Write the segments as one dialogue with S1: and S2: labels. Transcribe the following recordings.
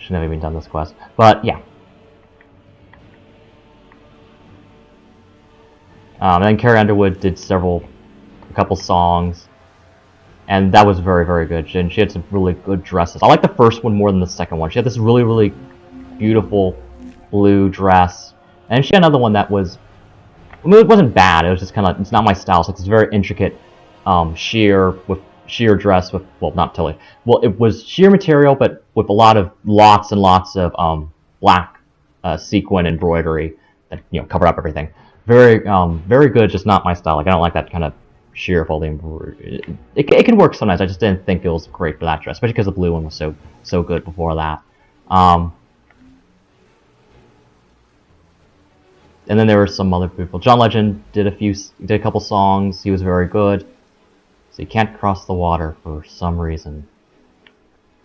S1: Shouldn't have even done this quest. But, yeah. And then Carrie Underwood did a couple songs. And that was very, very good. And she had some really good dresses. I like the first one more than the second one. She had this really, really beautiful blue dress. And she had another one that was... I mean, it wasn't bad. It was just kind of... It's not my style. So it's very intricate sheer dress with... Well, not totally. Well, it was sheer material, but with lots and lots of black sequin embroidery that, cover up everything. Very, very good, just not my style. Like, I don't like that kind of sheer folding embroidery. It can work sometimes. I just didn't think it was great for that dress, especially because the blue one was so good before that. And then there were some other people. John Legend did a couple songs. He was very good. So you can't cross the water for some reason.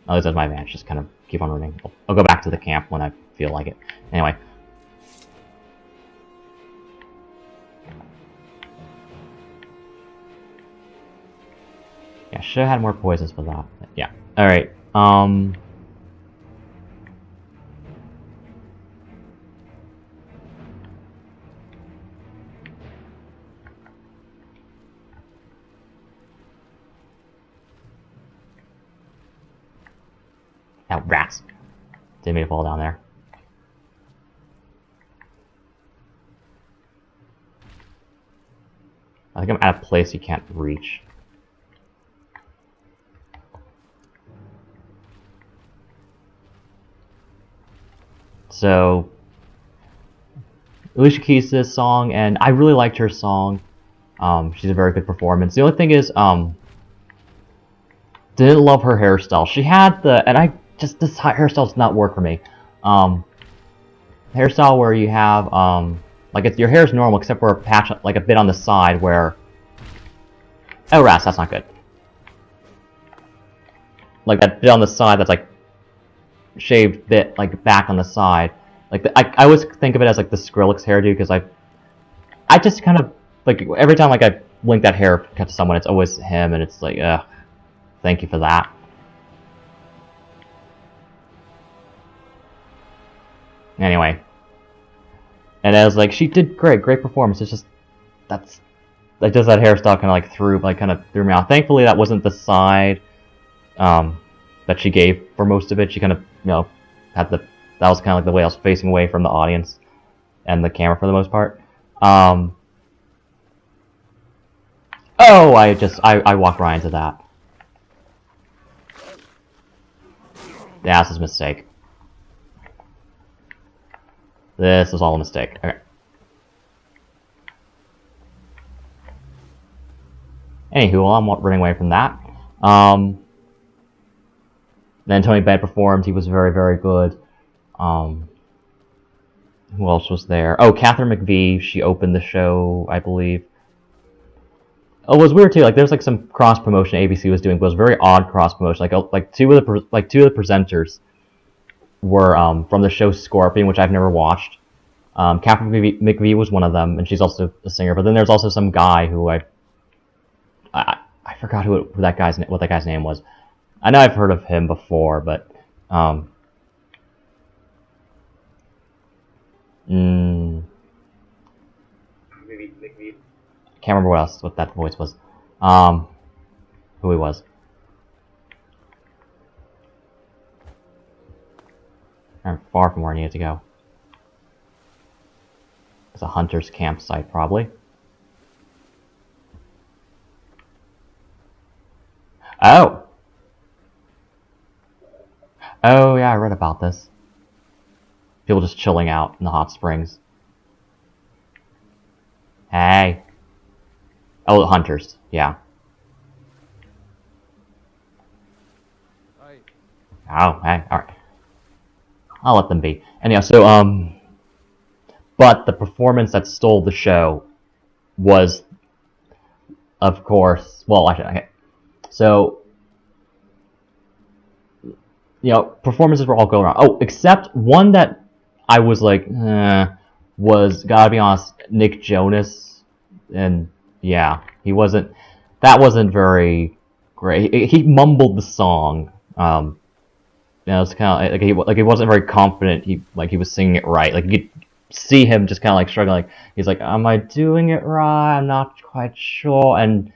S1: Oh, this is my advantage. Just kind of keep on running. I'll go back to the camp when I feel like it. Anyway. Yeah, should have had more poisons for that. Yeah. Alright. Oh, rats. Didn't mean to fall down there. I think I'm at a place you can't reach. So, Alicia Keys did this song, and I really liked her song. She's a very good performance. The only thing is, didn't love her hairstyle. She had this hairstyle does not work for me. Hairstyle where you have, your hair is normal except for a patch, like a bit on the side where... Oh, rats, that's not good. Like that bit on the side that's like shaved bit, like back on the side. Like I always think of it as like the Skrillex hairdo because I just kind of like every time like I link that haircut to someone, it's always him, and it's like, thank you for that. Anyway, and I was like, she did great performance. It's just that hairstyle kind of threw me off. Thankfully, that wasn't the side that she gave for most of it. She kind of had that was kind of like the way I was facing away from the audience and the camera for the most part. Oh, I walked right into that. Yeah, this is a mistake. This is all a mistake. Okay. Anywho, I'm running away from that. Then Tony Bennett performed. He was very, very good. Who else was there? Oh, Catherine McVie. She opened the show, I believe. Oh, it was weird too. Like there's like some cross promotion ABC was doing, but it was very odd cross promotion. Like two of the presenters were from the show Scorpion, which I've never watched. Catherine McVie was one of them, and she's also a singer. But then there's also some guy who I forgot what that guy's name was. I know I've heard of him before, but can't remember what that voice was. Who he was. I'm far from where I needed to go. It's a hunter's campsite, probably. Oh! Oh, yeah, I read about this. People just chilling out in the hot springs. Hey. Oh, hunters. Yeah. Oh, hey, alright. I'll let them be. Anyhow, so, but the performance that stole the show was, of course, well, okay. So, performances were all going on. Oh, except one that I was like, was, gotta be honest, Nick Jonas. And, yeah, that wasn't very great. He mumbled the song. it's kind of like he wasn't very confident. He was singing it right. Like you could see him just kind of like struggling. Like, he's like, "Am I doing it right? I'm not quite sure." And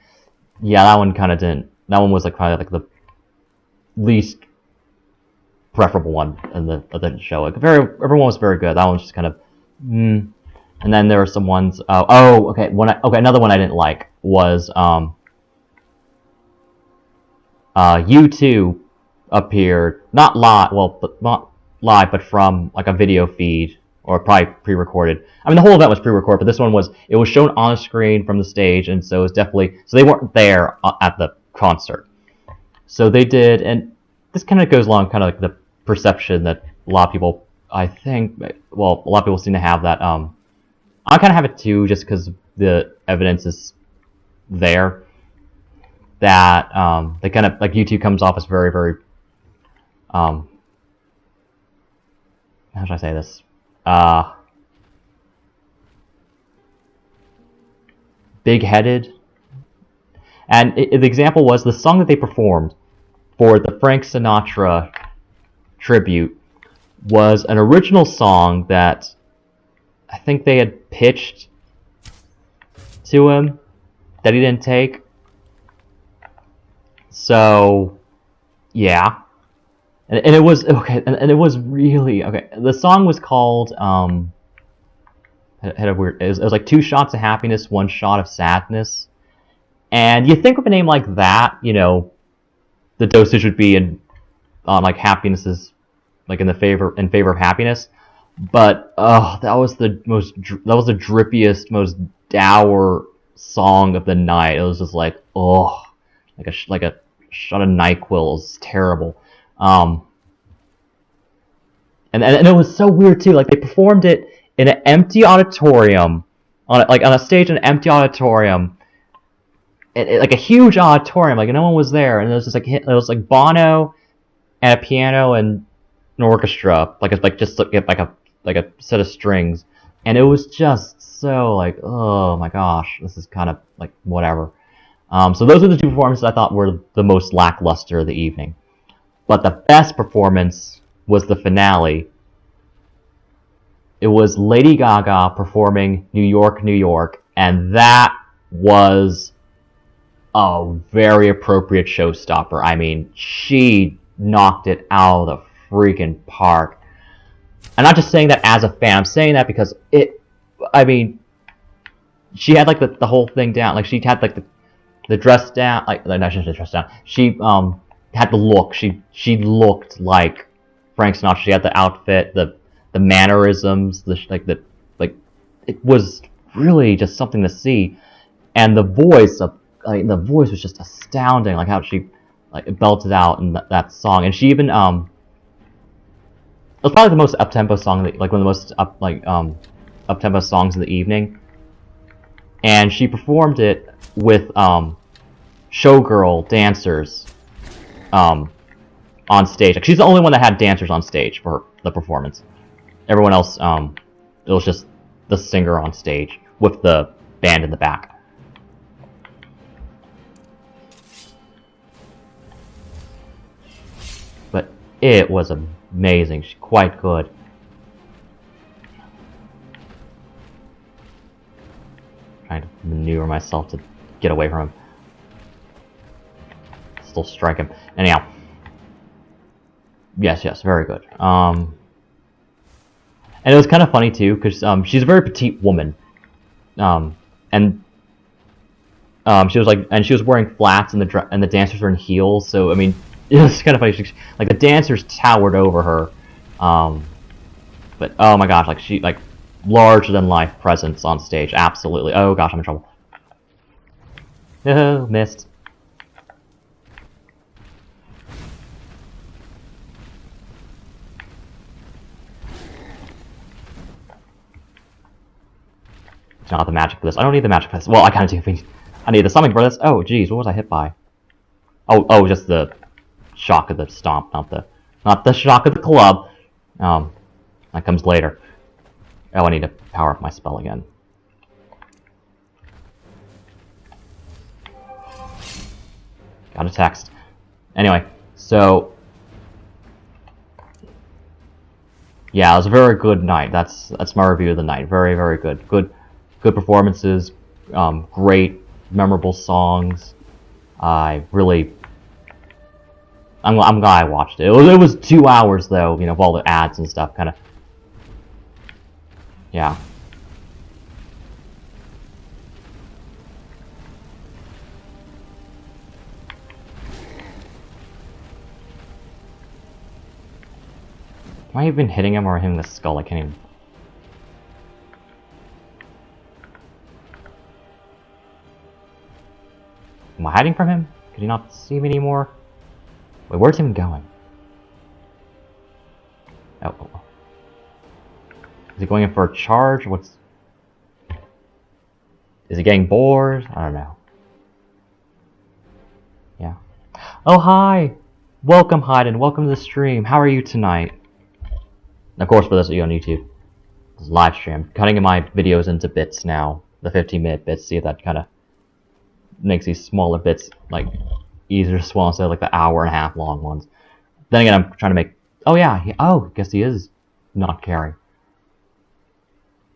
S1: yeah, that one kind of didn't. That one was like probably like the least preferable one in the show. Like everyone was very good. That one was just kind of. And then there were some ones. Okay. Another one I didn't like was U2 appeared not live, but from like a video feed or probably pre-recorded. I mean, the whole event was pre-recorded, but this one was shown on the screen from the stage, and so it was definitely they weren't there at the concert. So they did, and this kind of goes along kind of like the perception that a lot of people, I think, a lot of people seem to have that. I kind of have it too, just because the evidence is there. That they kind of like U2 comes off as very, very how should I say this? Big-headed. And the example was the song that they performed for the Frank Sinatra tribute was an original song that I think they had pitched to him that he didn't take. So, yeah. And it was okay, and it was really okay. The song was called had a weird. It was like 2 shots of happiness, 1 shot of sadness. And you think of a name like that, the dosage would be on like happiness is like in favor of happiness. But that was the drippiest, most dour song of the night. It was just like like a shot of NyQuil. It was terrible. And it was so weird too. Like they performed it in an empty auditorium, on a stage in an empty auditorium, like a huge auditorium. Like no one was there, and it was like Bono and a piano and an orchestra, like a set of strings, and it was just so like, oh my gosh, this is kind of like whatever. So those were the 2 performances I thought were the most lackluster of the evening. But the best performance was the finale. It was Lady Gaga performing New York, New York, and that was a very appropriate showstopper. I mean, she knocked it out of the freaking park. I'm not just saying that as a fan, I'm saying that because she had like the whole thing down. Like she had like the dress down, not just the dress down. She had the look. She looked like Frank Sinatra. She had the outfit, the mannerisms, it was really just something to see. And the voice was just astounding, like how she belted out in that song. And she even it was probably the most up-tempo song, one of the most up-tempo songs of the evening. And she performed it with showgirl dancers on stage. Like she's the only one that had dancers on stage for the performance. Everyone else, it was just the singer on stage with the band in the back. But it was amazing. She's quite good. Trying to maneuver myself to get away from him. Still strike him. Anyhow. Yes, very good. And it was kind of funny too, because she's a very petite woman, and she was wearing flats, and the dancers were in heels. So I mean, it was kind of funny. Like the dancers towered over her, but oh my gosh, she larger than life presence on stage. Absolutely. Oh gosh, I'm in trouble. Oh, missed. Not the magic for this. I don't need the magic for this. Well, I kind of do. I need the summoning for this. Oh, geez, what was I hit by? Oh, just the shock of the stomp, not the shock of the club. That comes later. Oh, I need to power up my spell again. Got a text. Anyway, so Yeah, it was a very good night. That's my review of the night. Very, very good. Good performances. Great, memorable songs. I'm glad I watched it. It was 2 hours though, you know, of all the ads and stuff, kind of. Yeah. Am I even hitting him or hitting the skull? I can't even. Am I hiding from him? Could he not see me anymore? Wait, where's him going? Oh. Is he going in for a charge? Is he getting bored? I don't know. Yeah. Oh, hi! Welcome, Hayden. Welcome to the stream. How are you tonight? And of course, for this video on YouTube, it's live stream. Cutting my videos into bits now. The 15-minute bits. See if that kind of makes these smaller bits, like, easier to swallow instead of, like, the hour-and-a-half long ones. Then again, I'm trying to make... Oh, yeah. Guess he is not caring.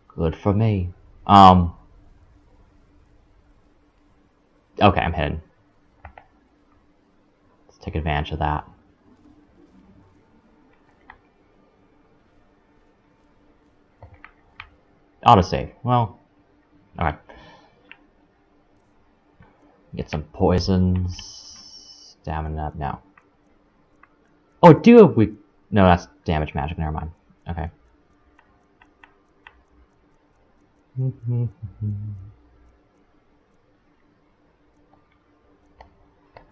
S1: Good for me. Okay, I'm hidden. Let's take advantage of that. Autosave. Well, alright. Get some poisons. Stamina up now. Oh, do we... No, that's damage magic. Never mind. Okay.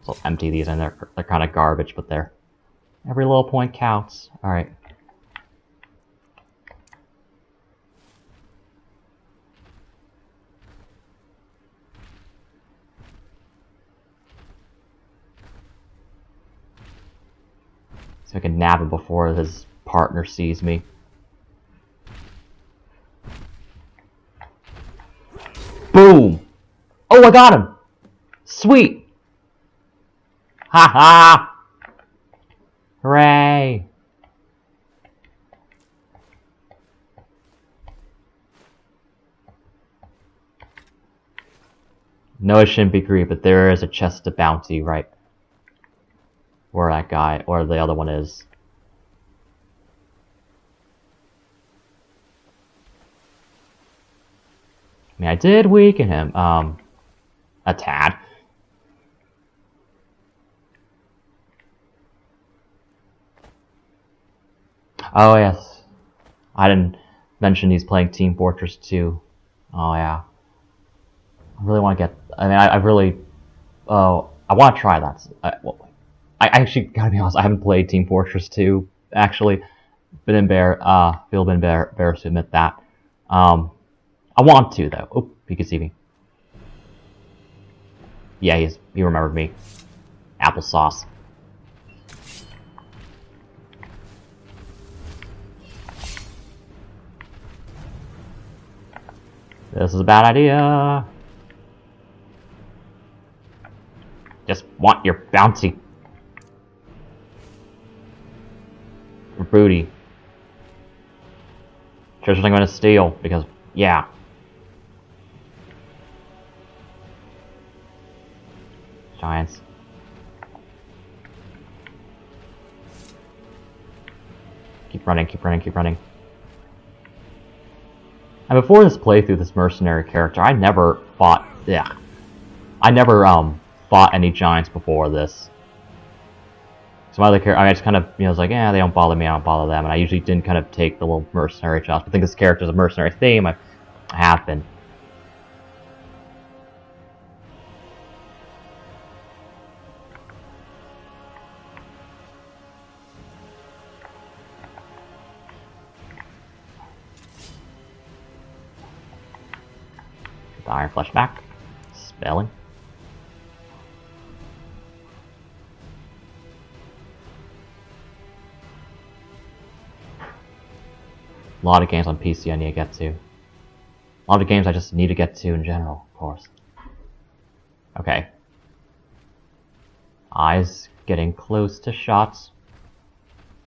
S1: So I'll empty these in. They're kind of garbage, but they're... Every little point counts. Alright. So I can nab him before his partner sees me. Boom! Oh, I got him! Sweet! Ha ha! Hooray! No, it shouldn't be greedy, but there is a chest of bounty, right? Where that guy, or the other one is. I mean, I did weaken him, a tad. Oh, yes. I didn't mention he's playing Team Fortress 2. Oh, yeah. I really want to get... I mean, I really... Oh, I want to try that. I actually, gotta be honest, I haven't played Team Fortress 2, actually. Feel embarrassed to admit that. I want to, though. Oh, he can see me. Yeah, he remembered me. Applesauce. This is a bad idea. Just want your bounty. Booty. Treasure I'm gonna steal, because, yeah. Giants. Keep running, keep running, keep running. And before this playthrough, this mercenary character, I never fought, I never, fought any giants before this. Some other characters, I just kind of, you know, was like, yeah, they don't bother me, I don't bother them, and I usually didn't kind of take the little mercenary jobs. But I think this character's a mercenary theme, I have been. The Iron Flesh back. Spelling. A lot of games on PC I need to get to. A lot of games I just need to get to in general, of course. Okay. Eyes getting close to shots.